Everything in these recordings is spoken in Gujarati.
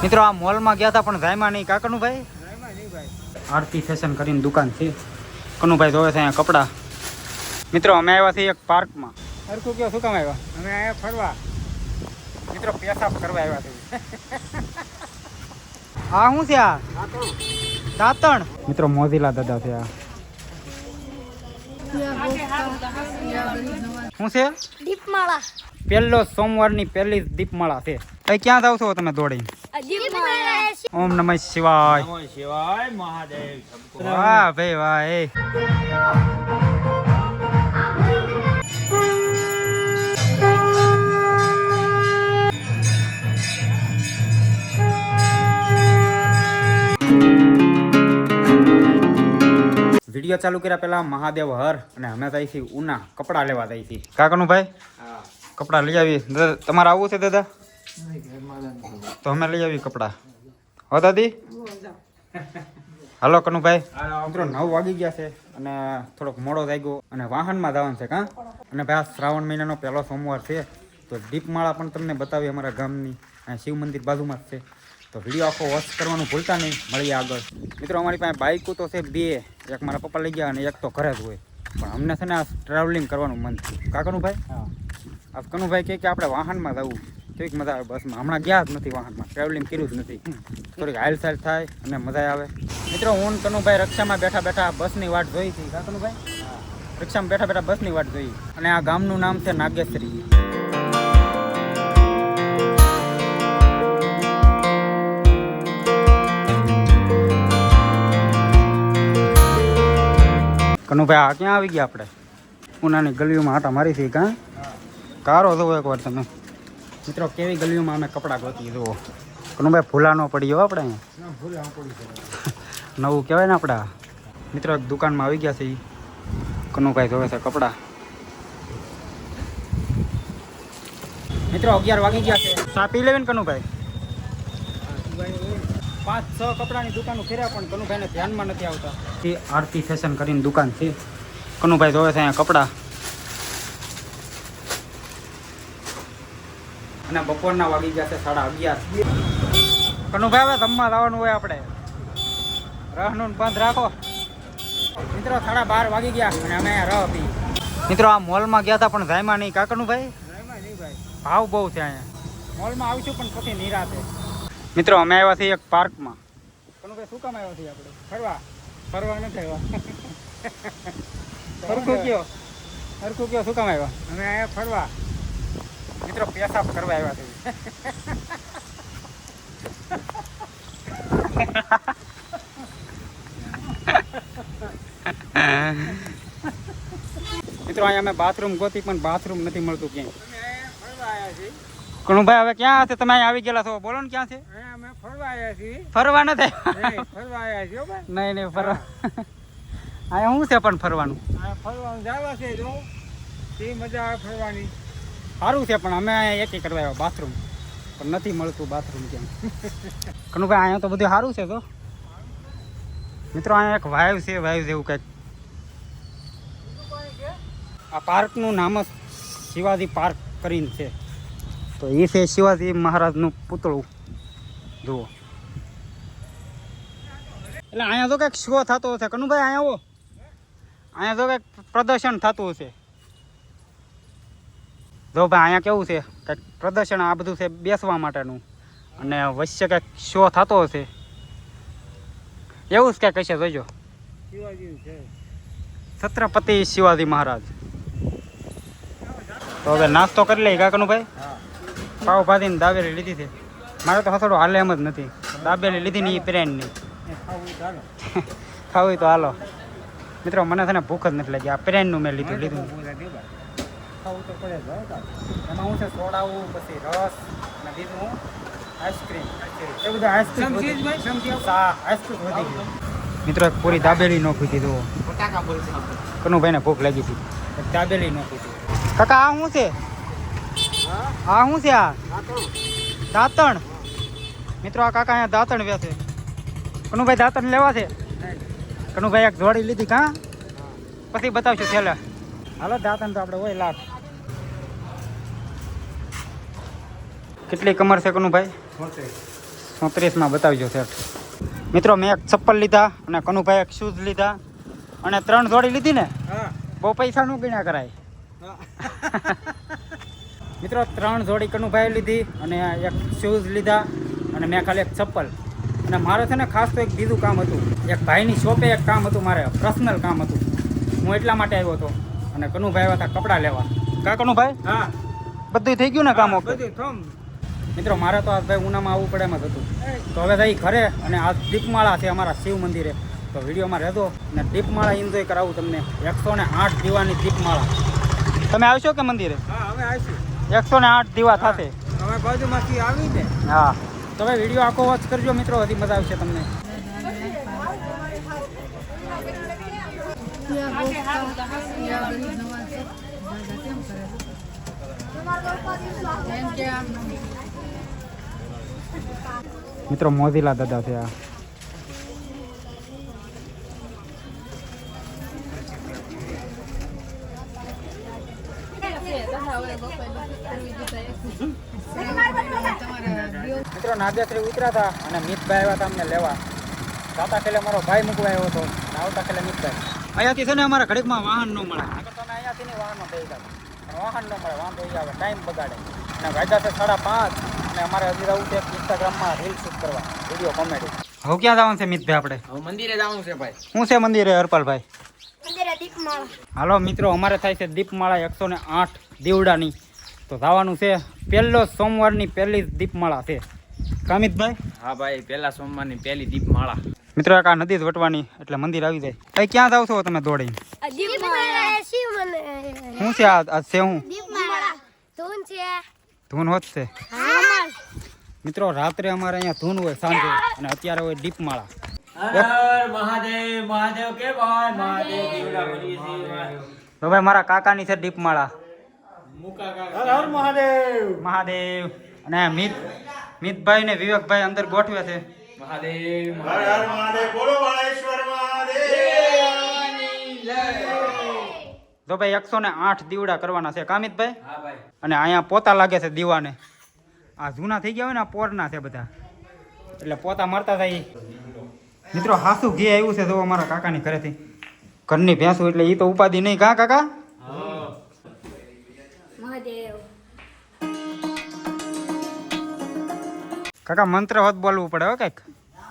મિત્રો આ મોલમાં ગયા હતા પણ જાયમાં નહીં કા કનુભાઈ? આરતી ફેશન કરીને દુકાન છે. કનુભાઈ જોવે છે અહીંયા કપડા. મિત્રો અમે આવ્યા છીએ એક પાર્કમાં. હરખું કયો શું કામ આવ્યા? અમે અહીંયા ફરવા. મિત્રો પેશાબ કરવા આવ્યા છે. આ શું છે આ? દાંતણ. મિત્રો મોજીલા દાદા છે આ. શું છે? દીપમાળા. પહેલો સોમવારની પહેલી દીપમાળા છે. ભાઈ ક્યાં જાવ છો તમે દોડી? ઓમ નમઃ શિવાય. નમઃ શિવાય મહાદેવ. વાહ ભાઈ વાહ. વિડીયો ચાલુ કર્યા પહેલા મહાદેવ હર અને અમે જઈ છીએ ઉના કપડા લેવા જઈ છીએ. કાકાનું ભાઈ કપડા લઈ આવી. દાદા તમારે આવવું છે દાદા? તો અમે લઈ આવી કપડા. હો દાદી હાલો કનુભાઈ. મિત્રો 9 વાગી ગયા છે અને થોડોક મોડો થઈ ગયો અને વાહનમાં જવાનું છે. કાં અને ભાઈ આ શ્રાવણ મહિનાનો પહેલો સોમવાર છે તો દીપમાળા પણ તમને બતાવી અમારા ગામની. અને શિવ મંદિર બાજુમાં જ છે તો વિડીયો આખો વોચ કરવાનું ભૂલતા નહીં. મળીએ આગળ. મિત્રો અમારી પાસે બાઇકો તો છે 2. એક મારા પપ્પા લઈ ગયા અને એક તો ઘરે જ હોય. પણ અમને છે ને આ ટ્રાવેલિંગ કરવાનું મન થયું. કા કનુભાઈ? આ કનુભાઈ કહે કે આપણે વાહનમાં જવું. કેવીક મજા આવે બસમાં. હમણાં ગયા જ નથી વાહનમાં, ટ્રાવેલિંગ કર્યું જ નથી. થોડીક હાલચાલ થાય અને મજા આવે. મિત્રો હું કનુભાઈ રિક્ષામાં બેઠા બેઠા બસની વાટ જોઈ હતી. કા કનુભાઈ? રિક્ષામાં બેઠા બેઠા બસની વાટ જોઈ. અને આ ગામનું નામ છે નાગેશ્વરી. કનુભાઈ આ ક્યાં આવી ગયા આપણે? ઉનાની ગલીઓમાં આટા મારી હતી. કાં કારો જોવો એકવાર તમે. મિત્રો કેવી ગલીઓમાં અમે કપડાં ગોતી જુઓ. કનુભાઈ ભૂલા ન પડી ગયો આપણે અહીંયા. નવું કહેવાય ને આપણા. મિત્રો એક દુકાનમાં આવી ગયા છે. કનુભાઈ જોવે છે કપડાં. મિત્રો 11 વાગી ગયા છે. ચા પી લેવી ને કનુભાઈ? 5-6 કપડાની દુકાનો ફેર્યા પણ કનુભાઈને ધ્યાનમાં નથી આવતા. આરતી ફેશન કરીને દુકાન છે. કનુભાઈ જોવે છે અહીંયા કપડાં. અને બપોરના વાગી ગયા છે 11:30. કનુભાઈ હવે જમવા લાવવાનું હોય આપણે. રહનું બંધ રાખો. મિત્રો 12:30 વાગી ગયા અને અમે અહીંયા રહ પી. મિત્રો આ મોલમાં ગયા હતા પણ જાયમાં નહીં કા કનુભાઈ? ભાવ બહુ છે અહીંયા. મોલમાં આવીશું પણ પછી નિરાતે. મિત્રો અમે આવ્યા છીએ એક પાર્કમાં. કનુભાઈ શું કામ આવ્યા છીએ આપણે? ફરવા નથી આવ્યા. હરખું કયો શું કામ આવ્યા? અમે અહીંયા ફરવા. મિત્રો પેશાબ કરવા આવ્યા છે. મિત્રો અહીંયા અમે બાથરૂમ ગોતી પણ બાથરૂમ નથી મળતું ક્યાંય. ફરવા આવ્યા છીએ. કનુભાઈ હવે ક્યાં હશે? તમે અહીંયા આવી ગયેલા છો બોલો ને ક્યાં છે? અમે ફરવા આવ્યા છીએ. ફરવા નથી. ફરવા આવ્યા છીએ. નહીં ફરવા. અહીંયા શું છે પણ ફરવાનું? ફરવાનું જવા છે જો તે મજા આવે ફરવાની. સારું છે પણ અમે અહીંયા એકી કરવા આવ્યા બાથરૂમ પણ નથી મળતું બાથરૂમ ક્યાં. કનુભાઈ અહીંયા તો બધું સારું છે તો. મિત્રો અહીંયા એક વાઇવ છે, વાઇવ જેવું કંઈક. આ પાર્કનું નામ જ શિવાજી પાર્ક કરીને છે. તો એ છે શિવાજી મહારાજનું પૂતળું. જુઓ એટલે અહીંયા તો કંઈક શો થતો હશે. કનુભાઈ અહીંયા આવો. અહીંયા તો કંઈક પ્રદર્શન થતું હશે. જો ભાઈ અહીંયા કેવું છે કંઈક પ્રદર્શન આ બધું છે બેસવા માટેનું અને વચ્ચે કંઈક શો થતો હશે એવું જ કંઈક હશે. જોઈજો શિવાજી છે. છત્રપતિ શિવાજી મહારાજ. તો હવે નાસ્તો કરી લઈએ કાકાનું ભાઈ. પાવભાજી ને દાબેલી લીધી છે. મારે તો હસડો હાલે એમ જ નથી. દાબેલી લીધી ને એ પ્રેન નહીં. ખાવું તો હાલો. મિત્રો મને છે ને ભૂખ જ નથી લાગી. આ પ્રેનનું મેં લીધું. ખાવું તો પડે જ. એમાં હું છે સોડાવું, પછી રસ અને બીજું આઈસ્ક્રીમ. એ બધું આઈસ્ક્રીમ વધી ગયું. મિત્રો એક પૂરી દાબેલી નો પીધી જુઓ. કનુભાઈને ભૂખ લાગી હતી. દાબેલી નો પીધી. કાકા આ શું છે? આ શું છે? આ દાંતણ. મિત્રો આ કાકા અહીંયા દાંતણ વેચે. કનુભાઈ દાંતણ લેવા છે? કનુભાઈ એક જોડી લીધી. કાં પછી બતાવશું છેલ્લે. હાલો દાંતણ તો આપણે હોય લાખ. કેટલી કમર છે કનુભાઈ? 37માં બતાવજો સેટ. મિત્રો મેં એક ચપ્પલ લીધા અને કનુભાઈ એક શૂઝ લીધા અને 3 જોડી લીધી ને. હા બહુ પૈસા નું ગણ્યા કરાય. મિત્રો 3 જોડી કનુભાઈ લીધી અને એક શૂઝ લીધા અને મેં ખાલી એક ચપ્પલ. અને મારે છે ને ખાસ તો એક બીજું કામ હતું. એક ભાઈની શોપે એક કામ હતું, મારે પર્સનલ કામ હતું. હું એટલા માટે આવ્યો હતો અને કનુભાઈ આવ્યા હતા કપડાં લેવા. કા કનુભાઈ? હા બધું થઈ ગયું ને કામ? બધું થમ. મિત્રો મારે તો આ ભાઈ ઉનામાં આવવું પડે એમ જ હતું. તો હવે જઈ ઘરે અને આ દીપમાળા છે અમારા શિવ મંદિરે. તો વિડીયોમાં રહેજો અને દીપમાળા એન્જોય કરાવું તમને. 108 દીવાની દીપમાળા. તમે આવશો કે મંદિરે? હા અમે આવીશું. 108 દીવા થશે. અમે બાજુમાંથી આવી ને. હા તો હવે વિડીયો આખો વોચ કરજો મિત્રો, હજી મજા આવશે તમને. મિત્રો મોજીલા દાદા છે આ. મિત્રો નાદ્યાશ્રી ઉતર્યા હતા અને મિતભાઈ આવ્યા હતા અમને લેવા. જાતા ખેલે મારો ભાઈ મૂકવા આવ્યો હતો, આવતા ખેલે મિતભાઈ. અહીંયાથી છે ને અમારા ઘડીકમાં વાહન ન મળે. તમે અહીંયાથી નહીં વાહનમાં બેસી જાવ, વાહન ન મળે, વાંધો એ આવે, ટાઈમ બગાડે. અને વાગ્યા છે 5:30 અને અમારે હજી રહું છે ઇન્સ્ટાગ્રામમાં રીલ શૂટ કરવા, વિડીયો કોમેડી. હવે ક્યાં જવાનું છે મિતભાઈ આપણે? હવે મંદિરે જવાનું છે ભાઈ. શું છે મંદિરે હરપાલભાઈ? મંદિરે દીપમાળા. હાલો મિત્રો અમારે થાય છે દીપમાળા 108 દીવડાની. તો જવાનું છે પહેલો સોમવારની પહેલી જ દીપમાળા છે. કામિતભાઈ? હા ભાઈ, પહેલા સોમવારની પહેલી દીપમાળા. મિત્રો એક આ નદી જ વટવાની એટલે મંદિર આવી જાય. ભાઈ ક્યાં જાવ છો તમે દોડીને? દીપમાળા શિવ મંદિર. શું છે આ છે? હું દીપમાળા ધૂન છે. ધૂન હોત છે મિત્રો. રાત્રે અમારે અહીંયા ધૂન હોય સાંજે અને અત્યારે હોય દીપમાળા. હર મહાદેવ. મહાદેવ કે ભાઈ મહાદેવ દીવડા બોલીએ છીએ. તો ભાઈ મારા કાકાની છે દીપમાળા. મુકા કાકા. હર હર મહાદેવ. મહાદેવ. અને મિતભાઈ ને વિવેકભાઈ અંદર ગોઠવે છે. મહાદેવ. હર હર મહાદેવ. બોલો બાળેશ્વર મહાદેવ. તો ભાઈ 108 દીવડા કરવાના છે કામિતભાઈ. હા ભાઈ. અને અહીંયા પોતા લાગે છે દીવાને. આ જૂના થઈ ગયા હોય ને, આ પોરના છે બધા, એટલે પોતા મારતા થાય. મિત્રો હાસુ ઘી આવ્યું છે જો અમારા કાકાની ઘરેથી. ઘરની ભેંસું એટલે એ તો ઉપાધિ નહીં. કા કાકા? મહાદેવ. કાકા મંત્ર હોત બોલવું પડે હો કઈક.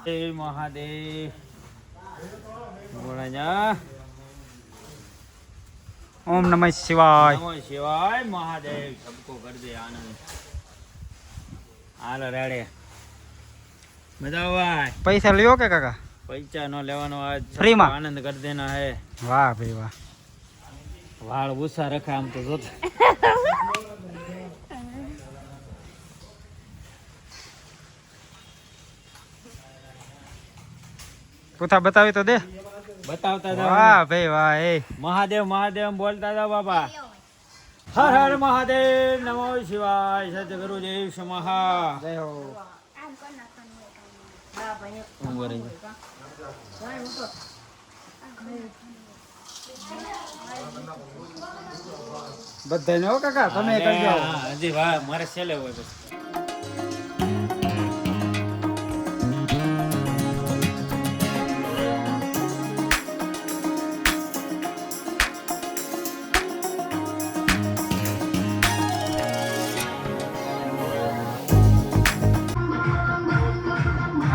જય મહાદેવ. બોલા જા. ઓમ નમઃ શિવાય. નમો શિવાય. મહાદેવ સબકો કર દે આનંદ. હાલો રેડે. બધા ભાઈ પૈસા લ્યો કે કાકા? પૈસા નો લેવાનો, આજ Free માં? આનંદ કર દેના હે. વાહ ભાઈ વાહ. વાળ ગુસ્સા રખે આમ તો જોત. પૂથા બતાવી તો દે. બતાવતા જાઓ. વાહ ભાઈ વાહ. એ મહાદેવ મહાદેવ બોલતા જાઓ બાબા. હર હર મહાદેવ. નમો શિવાય. સદગુરુ દેવ સમહા. જય હો. બધાને હો કાકા, તમે કરજો. હજી વાહ મારે છેલ્લે હોય પછી.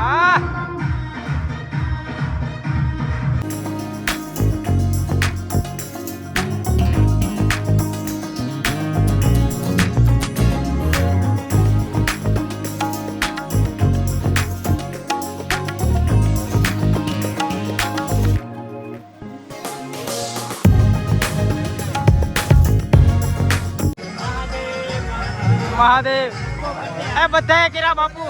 આ મહાદેવ. એ બધાએ કર્યા બાપુ.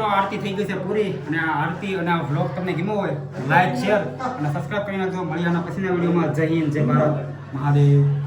મિત્રો આરતી થઈ ગઈ છે પૂરી અને આ આરતી અને આ વ્લોગ તમને ગમ્યો હોય લાઈક શેર અને સબસ્ક્રાઇબ કરી નાખજો. મળીએ આના પછીના વિડીયોમાં. જય હિન્દ, જય ભારત, મહાદેવ.